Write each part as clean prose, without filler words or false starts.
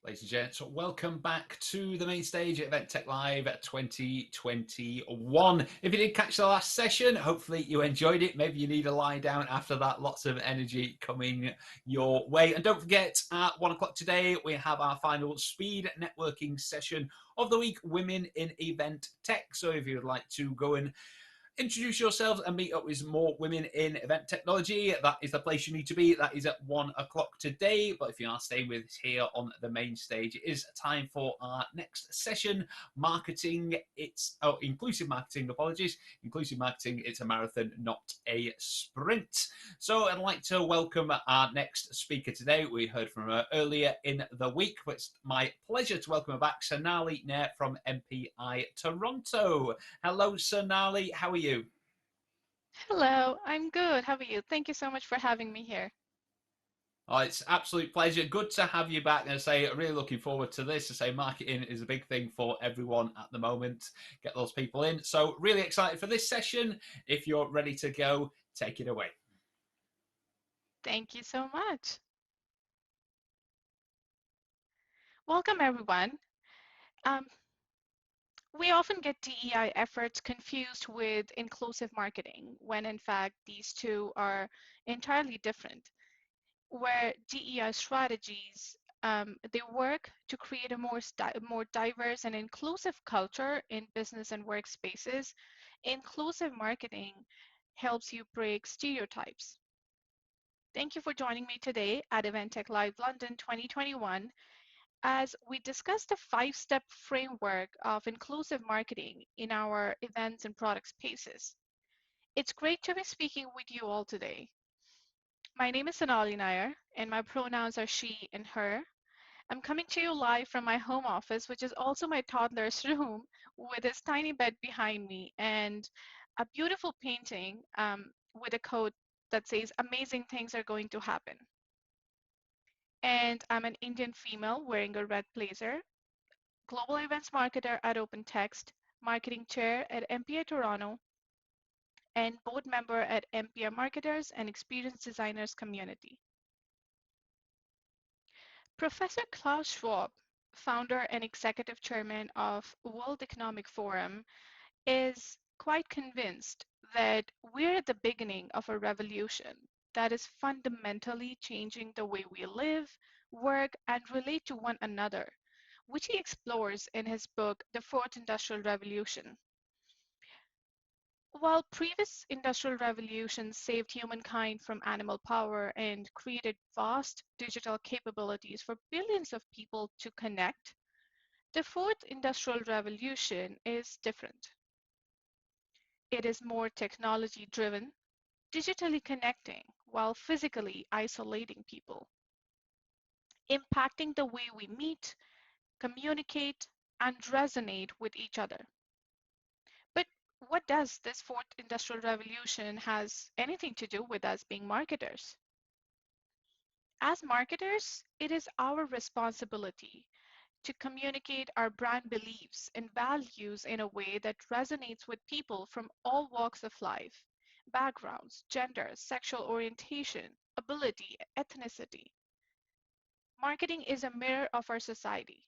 Ladies and gents, welcome back to the main stage at Event Tech Live 2021. If you did catch the last session, hopefully you enjoyed it. Maybe you need a lie down after that. Lots of energy coming your way. And don't forget, at 1 o'clock today, we have our final speed networking session of the week, Women in Event Tech. So if you would like to go and introduce yourselves and meet up with more women in event technology, that is the place you need to be. That is at 1 o'clock today. But if you are staying with us here on the main stage, it is time for our next session, marketing. Inclusive marketing, apologies. Inclusive marketing, it's a marathon, not a sprint. So I'd like to welcome our next speaker today. We heard from her earlier in the week. It's my pleasure to welcome her back, Sonali Nair from MPI Toronto. Hello, Sonali. How are you? Hello, I'm good. How are you? Thank you so much for having me here. Oh, it's absolute pleasure. Good to have you back. And I say, really looking forward to this. I say, marketing is a big thing for everyone at the moment. Get those people in. So, really excited for this session. If you're ready to go, take it away. Thank you so much. Welcome, everyone. Um, we often get DEI efforts confused with inclusive marketing, when in fact these two are entirely different. Where DEI strategies they work to create a more diverse and inclusive culture in business and workspaces. Inclusive marketing helps you break stereotypes. Thank you for joining me today at Event Tech Live London 2021 as we discuss the five-step framework of inclusive marketing in our events and product spaces. It's great to be speaking with you all today. My name is Sonali Nair, and my pronouns are she and her. I'm coming to you live from my home office, which is also my toddler's room, with his tiny bed behind me and a beautiful painting with a quote that says, "Amazing things are going to happen." And I'm an Indian female wearing a red blazer, global events marketer at OpenText, marketing chair at MPA Toronto, and board member at MPA Marketers and Experience Designers Community. Professor Klaus Schwab, founder and executive chairman of World Economic Forum, is quite convinced that we're at the beginning of a revolution that is fundamentally changing the way we live, work, and relate to one another, which he explores in his book, The Fourth Industrial Revolution. While previous industrial revolutions saved humankind from animal power and created vast digital capabilities for billions of people to connect, the fourth industrial revolution is different. It is more technology driven, digitally connecting while physically isolating people, impacting the way we meet, communicate, and resonate with each other. But what does this fourth industrial revolution has anything to do with us being marketers? As marketers, it is our responsibility to communicate our brand beliefs and values in a way that resonates with people from all walks of life, backgrounds, gender, sexual orientation, ability, ethnicity. Marketing is a mirror of our society,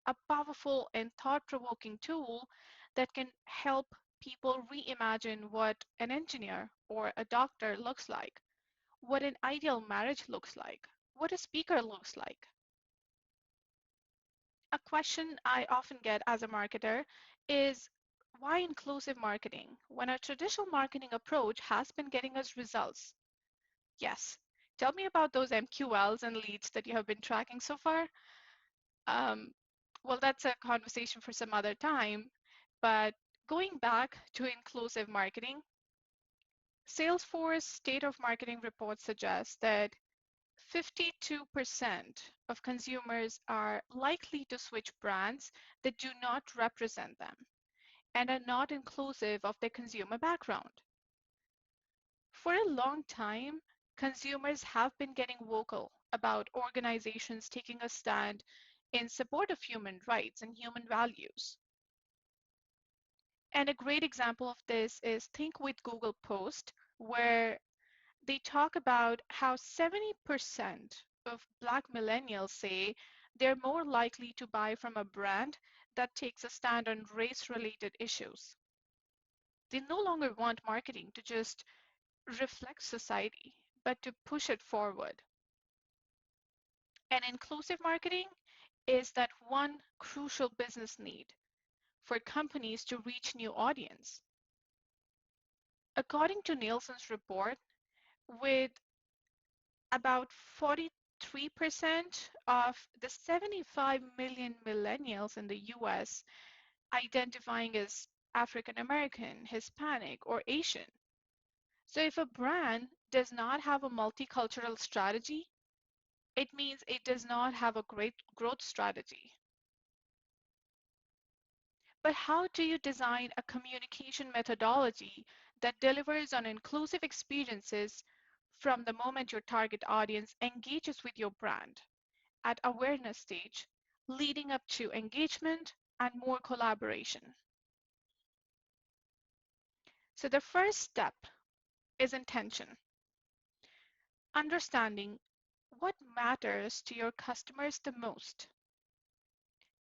a powerful and thought provoking tool that can help people reimagine what an engineer or a doctor looks like, what an ideal marriage looks like, what a speaker looks like. A question I often get as a marketer is why inclusive marketing when our traditional marketing approach has been getting us results? Yes. Tell me about those MQLs and leads that you have been tracking so far. Um, well, that's a conversation for some other time. But going back to inclusive marketing, Salesforce State of Marketing report suggests that 52% of consumers are likely to switch brands that do not represent them and are not inclusive of their consumer background. For a long time, consumers have been getting vocal about organizations taking a stand in support of human rights and human values. And a great example of this is Think with Google Post, where they talk about how 70% of Black millennials say they're more likely to buy from a brand that takes a stand on race-related issues. They no longer want marketing to just reflect society, but to push it forward. And inclusive marketing is that one crucial business need for companies to reach new audience. According to Nielsen's report, with about 43% of the 75 million millennials in the US identifying as African American, Hispanic, or Asian. So if a brand does not have a multicultural strategy, it means it does not have a great growth strategy. But how do you design a communication methodology that delivers on inclusive experiences from the moment your target audience engages with your brand at awareness stage, leading up to engagement and more collaboration? So the first step is intention, understanding what matters to your customers the most.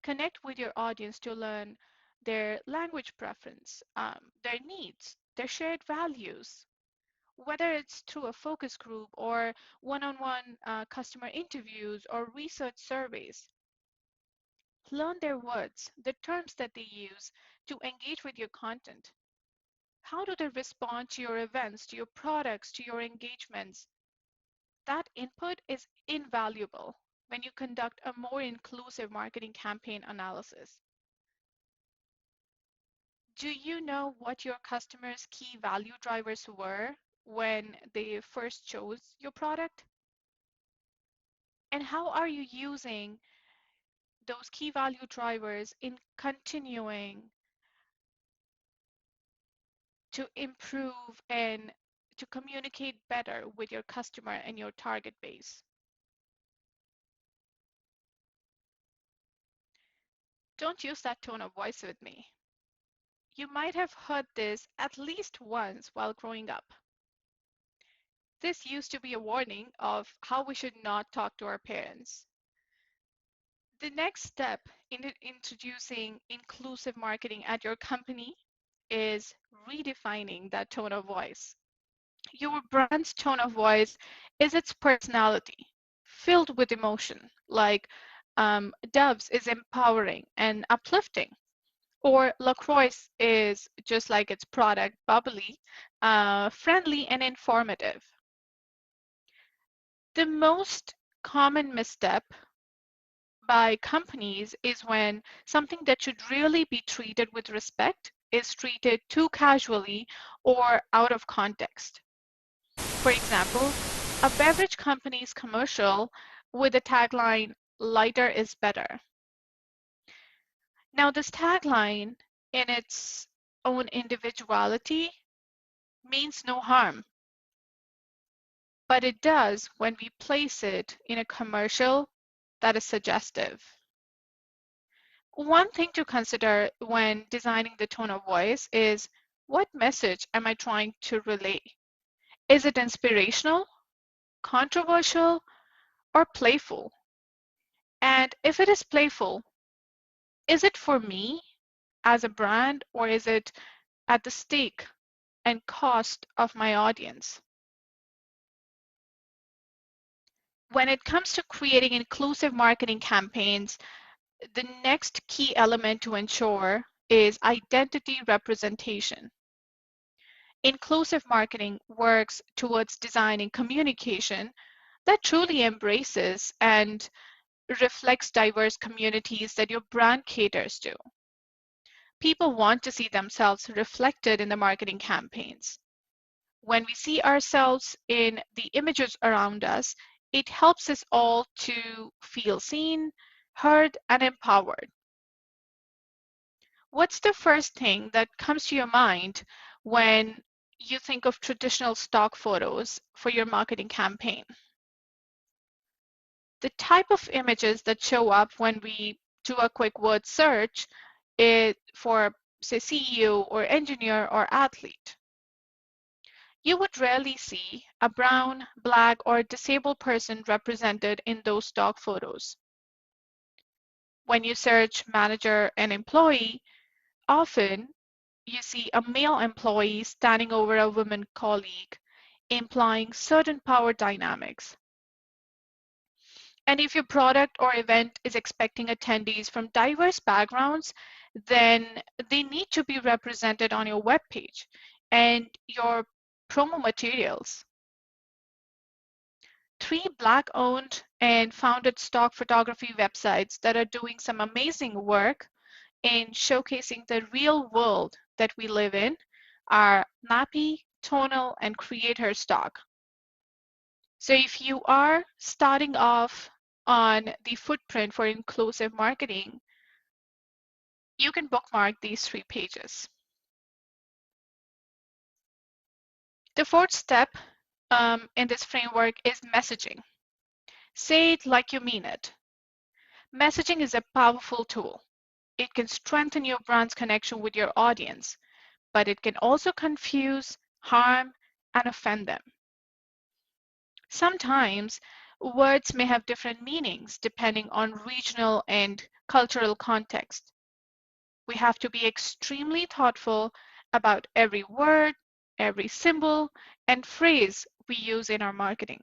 Connect with your audience to learn their language preference, their needs, their shared values, whether it's through a focus group or one-on-one customer interviews or research surveys. Learn their words, the terms that they use to engage with your content. How do they respond to your events, to your products, to your engagements? That input is invaluable when you conduct a more inclusive marketing campaign analysis. Do you know what your customers' key value drivers were when they first chose your product? And how are you using those key value drivers in continuing to improve and to communicate better with your customer and your target base? Don't use that tone of voice with me. You might have heard this at least once while growing up. This used to be a warning of how we should not talk to our parents. The next step in introducing inclusive marketing at your company is redefining that tone of voice. Your brand's tone of voice is its personality, filled with emotion, like Dove's is empowering and uplifting, or LaCroix is just like its product, bubbly, friendly, and informative. The most common misstep by companies is when something that should really be treated with respect is treated too casually or out of context. For example, a beverage company's commercial with the tagline, lighter is better. Now, this tagline in its own individuality means no harm, but it does when we place it in a commercial that is suggestive. One thing to consider when designing the tone of voice is, what message am I trying to relay? Is it inspirational, controversial, or playful? And if it is playful, is it for me as a brand, or is it at the stake and cost of my audience? When it comes to creating inclusive marketing campaigns, the next key element to ensure is identity representation. Inclusive marketing works towards designing communication that truly embraces and reflects diverse communities that your brand caters to. People want to see themselves reflected in the marketing campaigns. When we see ourselves in the images around us, it helps us all to feel seen, heard, and empowered. What's the first thing that comes to your mind when you think of traditional stock photos for your marketing campaign? The type of images that show up when we do a quick word search is for, say, CEO or engineer or athlete. You would rarely see a brown, black, or disabled person represented in those stock photos. When you search manager and employee, often you see a male employee standing over a woman colleague, implying certain power dynamics. And if your product or event is expecting attendees from diverse backgrounds, then they need to be represented on your webpage and your promo materials. 3 Black-owned and founded stock photography websites that are doing some amazing work in showcasing the real world that we live in are Nappy, Tonal, and Creator Stock. So if you are starting off on the footprint for inclusive marketing, you can bookmark these 3 pages. The fourth step in this framework is messaging. Say it like you mean it. Messaging is a powerful tool. It can strengthen your brand's connection with your audience, but it can also confuse, harm, and offend them. Sometimes words may have different meanings depending on regional and cultural context. We have to be extremely thoughtful about every word, every symbol, and phrase we use in our marketing.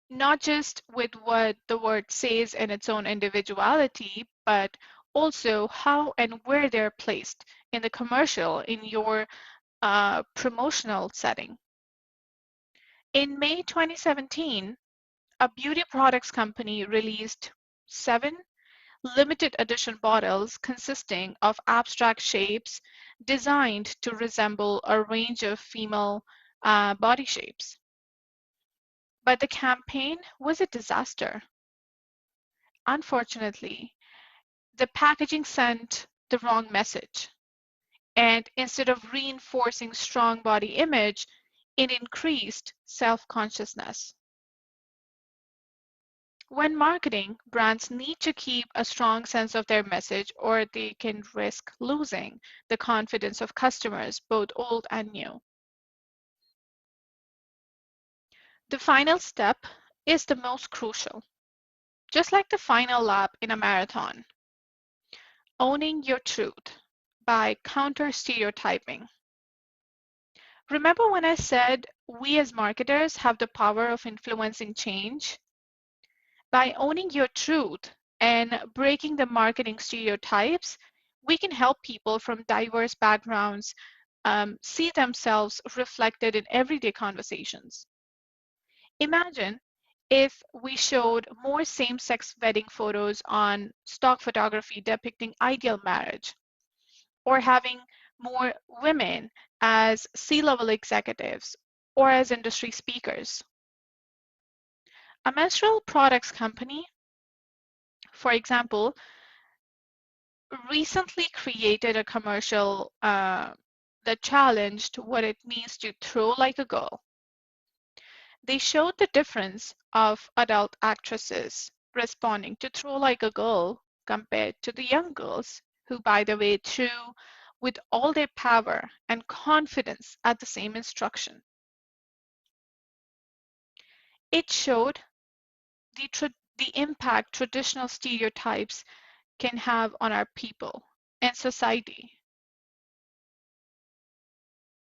Not just with what the word says in its own individuality, but also how and where they're placed in the commercial, in your promotional setting. In May 2017, a beauty products company released 7 limited edition bottles consisting of abstract shapes designed to resemble a range of female body shapes. But the campaign was a disaster. Unfortunately, the packaging sent the wrong message. And instead of reinforcing strong body image, it increased self-consciousness. When marketing, brands need to keep a strong sense of their message or they can risk losing the confidence of customers, both old and new. The final step is the most crucial. Just like the final lap in a marathon, owning your truth by counter-stereotyping. Remember when I said we as marketers have the power of influencing change? By owning your truth and breaking the marketing stereotypes, we can help people from diverse backgrounds see themselves reflected in everyday conversations. Imagine if we showed more same-sex wedding photos on stock photography depicting ideal marriage, or having more women as C-level executives or as industry speakers. A menstrual products company, for example, recently created a commercial that challenged what it means to throw like a girl. They showed the difference of adult actresses responding to throw like a girl compared to the young girls who, by the way, threw with all their power and confidence at the same instruction. It showed the impact traditional stereotypes can have on our people and society.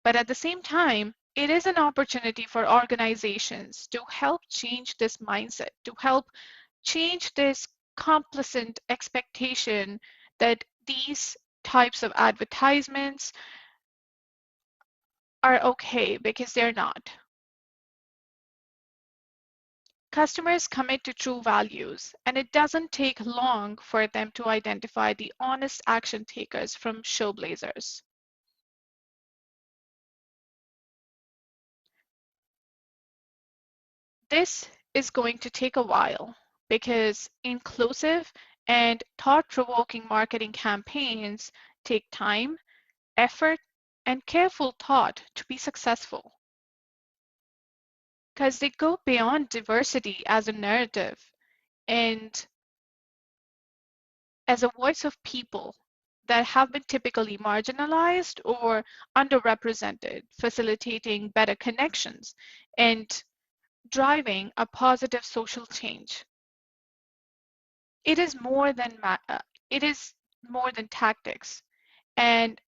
But at the same time, it is an opportunity for organizations to help change this mindset, to help change this complacent expectation that these types of advertisements are okay because they're not. Customers commit to true values, and it doesn't take long for them to identify the honest action takers from showblazers. This is going to take a while because inclusive and thought-provoking marketing campaigns take time, effort, and careful thought to be successful because they go beyond diversity as a narrative and as a voice of people that have been typically marginalized or underrepresented, facilitating better connections and driving a positive social change. It is more than it is more than tactics, and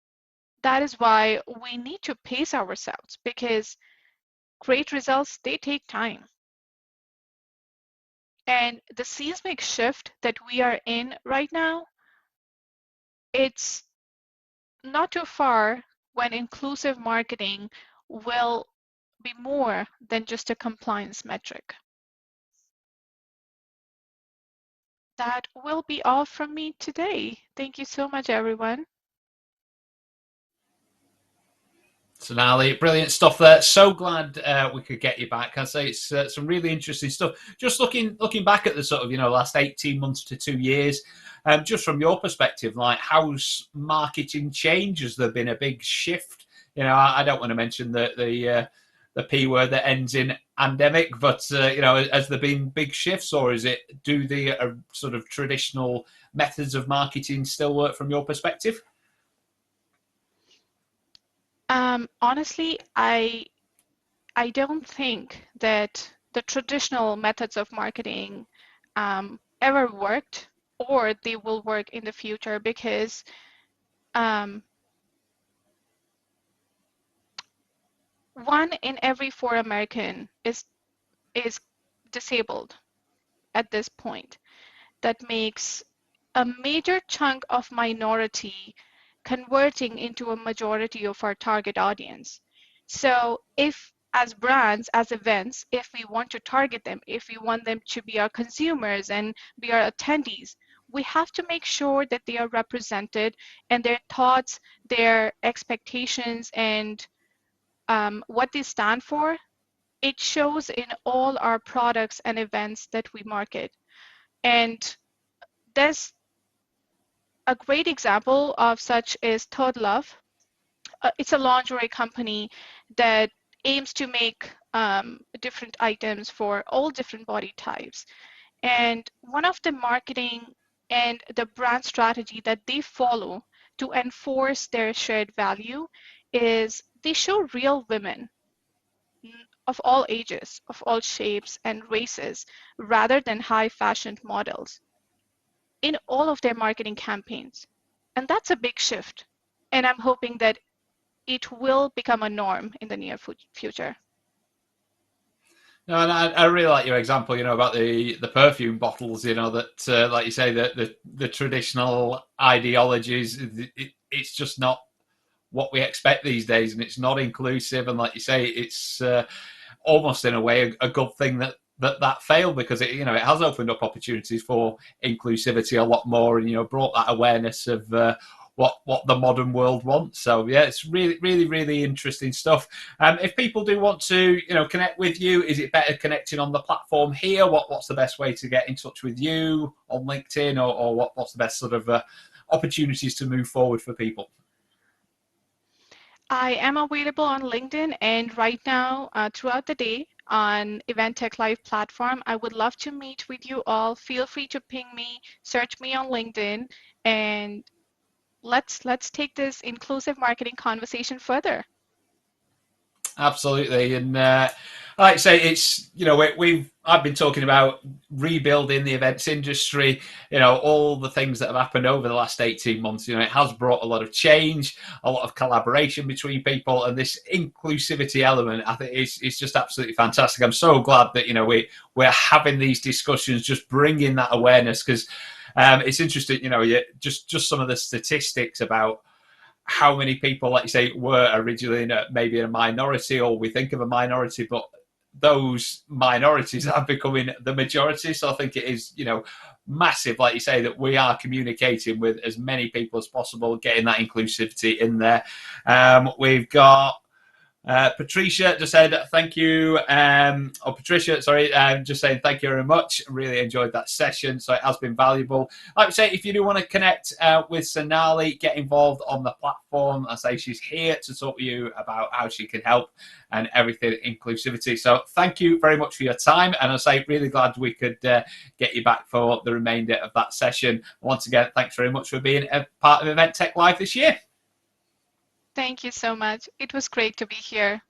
that is why we need to pace ourselves, because great results, they take time. And the seismic shift that we are in right now, it's not too far when inclusive marketing will be more than just a compliance metric. That will be all from me today. Thank you so much, everyone. Sonali, brilliant stuff there. So glad we could get you back. I say it's some really interesting stuff. Just looking back at the sort of last 18 months to 2 years, just from your perspective, like how's marketing changed? Has there been a big shift? I don't want to mention the P word that ends in endemic, but has there been big shifts, or is it do the sort of traditional methods of marketing still work from your perspective? Honestly, I don't think that the traditional methods of marketing ever worked, or they will work in the future, because um, 1 in every 4 American is disabled at this point. That makes a major chunk of minority converting into a majority of our target audience. So if as brands, as events, if we want to target them, if we want them to be our consumers and be our attendees, we have to make sure that they are represented, and their thoughts, their expectations, and what they stand for, it shows in all our products and events that we market. And there's a great example of such is Third Love. It's a lingerie company that aims to make different items for all different body types. And one of the marketing and the brand strategy that they follow to enforce their shared value is they show real women, of all ages, of all shapes and races, rather than high fashioned models in all of their marketing campaigns. And that's a big shift. And I'm hoping that it will become a norm in the near future. No, and I really like your example, about the perfume bottles, that, like you say, the traditional ideologies, it's just not what we expect these days, and it's not inclusive. And like you say, it's almost in a way a good thing that failed, because it has opened up opportunities for inclusivity a lot more, and brought that awareness of what the modern world wants. So yeah, it's really really really interesting stuff. If people do want to connect with you, is it better connecting on the platform here? What's the best way to get in touch with you on LinkedIn, or what's the best sort of opportunities to move forward for people? I am available on LinkedIn, and right now, throughout the day on Event Tech Live platform. I would love to meet with you all. Feel free to ping me, search me on LinkedIn, and let's take this inclusive marketing conversation further. Absolutely, and like I say, it's we've I've been talking about rebuilding the events industry. All the things that have happened over the last 18 months. It has brought a lot of change, a lot of collaboration between people, and this inclusivity element. I think it's just absolutely fantastic. I'm so glad that we're having these discussions, just bringing that awareness, because it's interesting. Just some of the statistics about how many people, like you say, were originally maybe in a minority, or we think of a minority, but those minorities are becoming the majority. So I think it is, massive, like you say, that we are communicating with as many people as possible, getting that inclusivity in there. We've got Patricia just said thank you. Patricia, sorry, just saying thank you very much. Really enjoyed that session, so it has been valuable. Like I say, if you do want to connect with Sonali, get involved on the platform. I say she's here to talk to you about how she can help and everything inclusivity. So thank you very much for your time, and I say really glad we could get you back for the remainder of that session. Once again, thanks very much for being a part of Event Tech Live this year. Thank you so much. It was great to be here.